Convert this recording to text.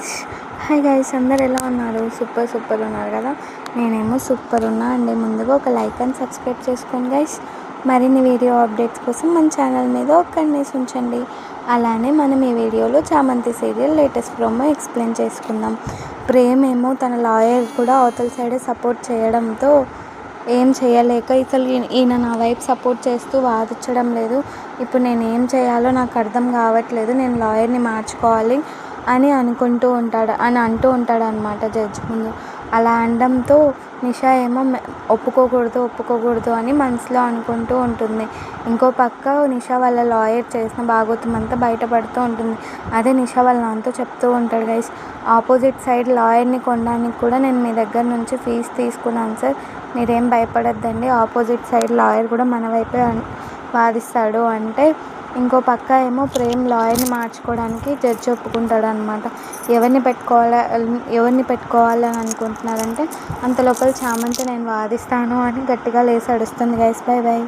Guys hi guys అందరు ఎలా ఉన్నారు? సూపర్ ఉన్నారు కదా. నేనేమో సూపర్ ఉన్నా అండి. ముందుగా ఒక లైక్ అండ్ సబ్స్క్రైబ్ చేసుకోండి గైస్. మరిన్ని వీడియో అప్డేట్స్ కోసం మన ఛానల్ మీద ఒక్కడనేసి ఉంచండి. అలానే మనం ఈ వీడియోలో చామంతి సీరియల్ లేటెస్ట్ ప్రోమో ఎక్స్ప్లెయిన్ చేసుకుందాం. ప్రేమ్ ఏమో తన లాయర్ కూడా అవతల సైడే సపోర్ట్ చేయడంతో ఏం చేయలేక అసలు ఈయన నా వైపు సపోర్ట్ చేస్తూ వాదించడం లేదు. ఇప్పుడు నేను ఏం చేయాలో నాకు అర్థం కావట్లేదు. నేను లాయర్ని మార్చుకోవాలి అని అంటూ ఉంటాడు అనమాట జడ్జి ముందు. అలా అనడంతో నిషా ఏమో ఒప్పుకోకూడదు అని మనసులో అనుకుంటూ ఉంటుంది. ఇంకో పక్క నిషా వాళ్ళ లాయర్ చేసిన భాగోతం అంతా బయటపడుతూ ఉంటుంది. అదే నిషా వాళ్ళ నాన్నతో చెప్తూ ఉంటాడు గైస్, ఆపోజిట్ సైడ్ లాయర్ని కొనడానికి కూడా నేను మీ దగ్గర నుంచి ఫీజు తీసుకున్నాను సార్, మీరేం భయపడొద్దండి, ఆపోజిట్ సైడ్ లాయర్ కూడా మన వైపే వాదిస్తాడు అంటే, ఇంకో పక్క ఏమో ప్రేమ్ లాయర్ని మార్చుకోవడానికి జడ్జి ఒప్పుకుంటాడు అనమాట. ఎవరిని పెట్టుకోవాలని అనుకుంటున్నారంటే అంత లోపల చామంతి నేను వాదిస్తాను అని గట్టిగా లేసి అడుస్తుంది గైస్. బై.